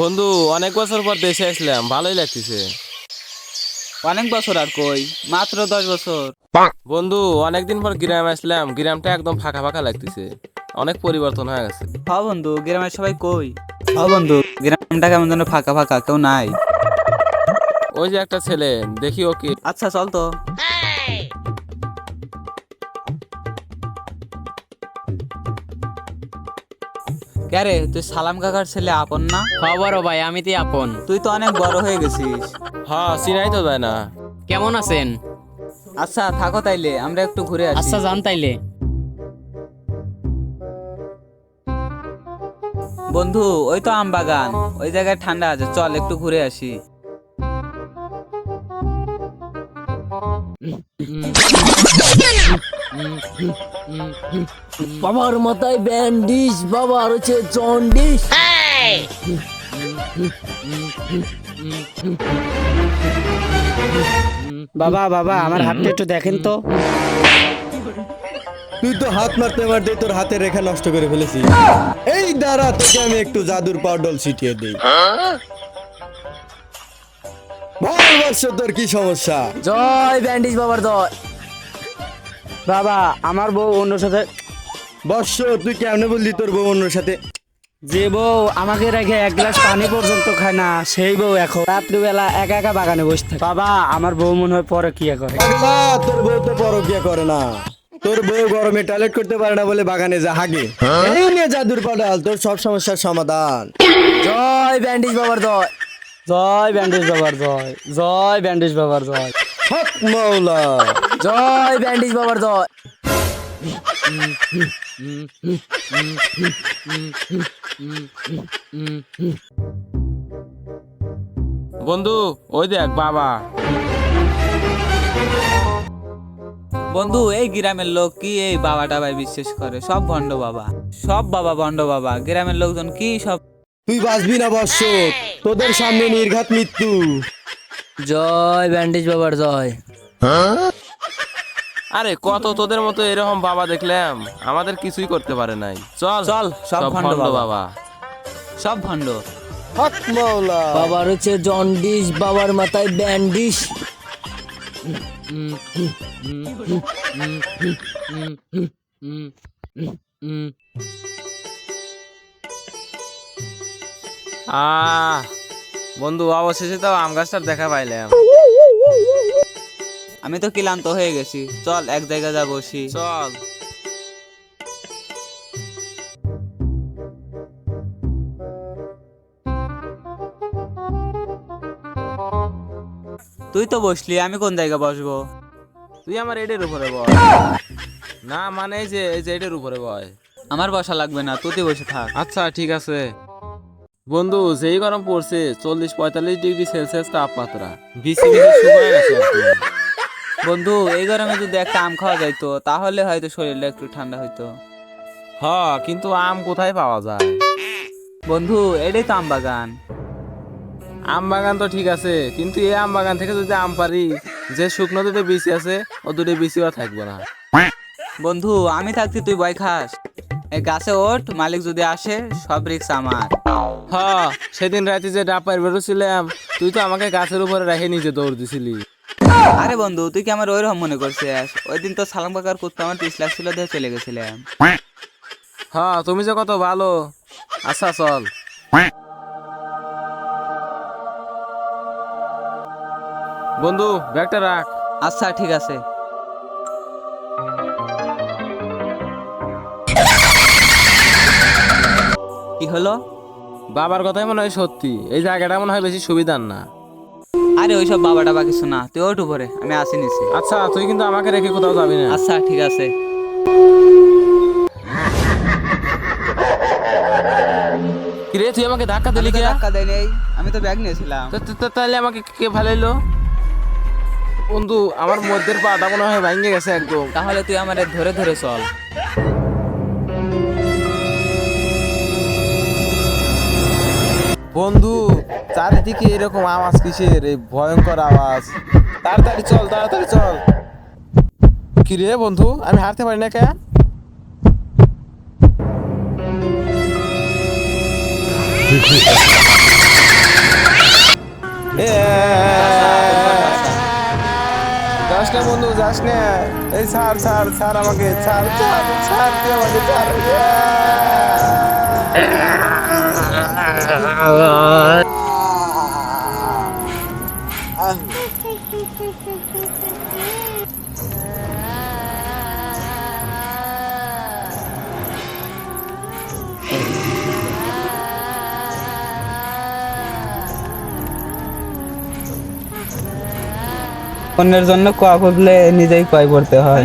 বন্ধু, অনেক বছর পর দেশে আসলাম, ভালোই লাগতেছে। অনেক বছর আর কই, মাত্র 10 বছর। বন্ধু, অনেকদিন পর গ্রামে আসলাম, গ্রামটা একদম ফাঁকা ফাঁকা লাগতেছে, অনেক পরিবর্তন হয়ে গেছে। বন্ধু, গ্রামের সবাই কই? বন্ধু, গ্রামটা কেমন যেন ফাঁকা ফাঁকা, কেউ নাই। ওই যে একটা ছেলে, দেখি ওকে। আচ্ছা চল তো। কে রে, তুই সালাম কাকার ছেলে আপন না? বড় ভাই, আমি তো আপন। তুই তো অনেক বড় হয়ে গেছিস। হ্যাঁ, চিনাই তো যায় না। কেমন আছেন? আচ্ছা থাকো তাইলে, আমরা একটু ঘুরে আসি। আচ্ছা যান তাইলে। বন্ধু, ওই তো আম বাগান, ওই জায়গায় ঠান্ডা আছে, চল একটু ঘুরে আসি। বাবার মাথায় ব্যান্ডিজ, বাবার হচ্ছে জন্ডিস। বাবা বাবা, আমার হাতটা একটু দেখেন তো। তুই তো হাত মারতে মারতে তোর হাতের রেখা নষ্ট করে ফেলেছিস। এই দাঁড়া, তোকে আমি একটু জাদুর পাউডার ছিটিয়ে দিই। বল বর্ষ, তোর কি সমস্যা? জয় ব্যান্ডিজ বাবার জয়। বাবা, আমার বউ অন্য সাথে। বর্ষ, তুই কেমনে বললি তোর বউ অন্যর সাথে? যে বউ আমাকে রেখে এক গ্লাস পানি পর্যন্ত খায় না, সেই বউ এখন রাত্রিবেলা একা একা বাগানে বসে থাকে। বাবা, আমার বউ মনে হয় পরে কি করে। পাগলা, তোর বউ তো পরকিয়া করে না। তোর বউ গরমে টয়লেট করতে পারে না বলে বাগানে যা হাগে। এই নে জাদুর পাউডার, তোর সব সমস্যার সমাধান। জয় ব্যান্ডিজ বাবার জয়। জয় ব্যান্ডেজ বাবার জয়, জয় ব্যান্ডেজ বাবার জয়। হক মাওলা। জয় ব্যান্ডিজ বাবার জয়। বন্ধু, ওই দেখ বাবা। বন্ধু, এই গ্রামের লোক কি এই বাবা টাবাই বিশ্বাস করে? সব ভণ্ড বাবা, সব বাবা ভণ্ড বাবা। গ্রামের লোকজন কি সব। তুই বাঁচবি না বর্ষ, তোদের সামনে নির্ঘাত মৃত্যু। জয় ব্যান্ডিজ বাবার জয়। আরে কত তোদের মতো এরকম বাবা দেখলাম, আমাদের কিছুই করতে পারে নাই। চল চল, সব ভণ্ড ভণ্ড বাবা, বাবা। সব ভণ্ড। হক মাওলা। বাবার হচ্ছে জন্ডিস, বাবার মাথায় ব্যান্ডিজ। বন্ধু, অবশেষে তো আম গাছটার দেখা পাইলাম। আমি তো ক্লান্ত হয়ে গেছি, চল এক জায়গায় যা বসি। চল। তুই তো বসলি, আমি কোন জায়গায় বসবো? তুই আমার এডের উপরে বয়। না মানে এই যে এডের উপরে বয়। আমার বসা লাগবে না, তুই বসে থাক। আচ্ছা ঠিক আছে। বন্ধু, যেই গরম পড়ছে, 40-45 ডিগ্রি সেলসিয়াস তাপমাত্রা, বিসি বিসি শুকিয়ে গেছে একদম। বন্ধু, এই গরমে যদি একটা আম খাওয়া যাইতো তাহলে হয়তো শরীরটা একটু ঠান্ডা হইতো। হ্যাঁ, কিন্তু আম কোথায় পাওয়া যায়? বন্ধু, এটাই তো আম বাগান। আম বাগান তো ঠিক আছে, কিন্তু এই আম বাগান থেকে যদি আম পারি, যে শুকনো দুটো বিচি আছে ও দুটো বিচিও থাকবে না। বন্ধু, আমি থাকছি তুই ভয় খাস? এই গাছে ওঠ, মালিক যদি আসে সব রিক্স আমার। হ্যাঁ, সেদিন রাতে যে ডাপার বেরোছিলাম, তুই তো আমাকে গাছের উপরে রেখে নিজে দৌড় দিছিলি। আরে বন্ধু, তুই কি আমার ওইরকম মনে করছিস? ওই দিন তো সালাম কাকার কুত্তা আমার 30 লাখ ছিল দিয়ে চলে গেছিলাম। হ্যাঁ, তুমি যে কত ভালো। আচ্ছা চল। বন্ধু, ব্যাগটা রাখ। আচ্ছা ঠিক আছে। কি হলো? বাবার কথাই মনে হয় সত্যি, এই জায়গাটা মনে হয় বেশি সুবিধার না। আরে ওইসব বাবা টাবা কিছু না, তুই ওঠ উপরে, আমি আসি নিছি। আচ্ছা, তুই কিন্তু আমাকে রেখে কোথাও যাবি না। আচ্ছা ঠিক আছে। কিরে, তুই আমাকে ধাক্কা দিলি আমি তো কে? ধাক্কা দেয় নেই, আমি তো ব্যাগ নিয়েছিলাম। তাহলে আমাকে কে ফালাইলো? বন্ধু, আমার মধ্যের পাটা মনে হয় ভাঙে গেছে একদম। তাহলে তুই আমারে ধরে ধরে চল। বন্ধু চারিদিকে এরকম আওয়াজ কিসের, এই ভয়ঙ্কর আওয়াজ। তাড়াতাড়ি চল, তাড়াতাড়ি চল। কি রে বন্ধু, আমি হারতে পারি না কে? যাস না বন্ধু, যাস না। এই ছাড় ছাড় ছাড় আমাকে, ছাড় ছাড় ছাড়, তুই আমাকে ছাড়। অন্যের জন্য কোয়া করলে নিজেই কয় পড়তে হয়।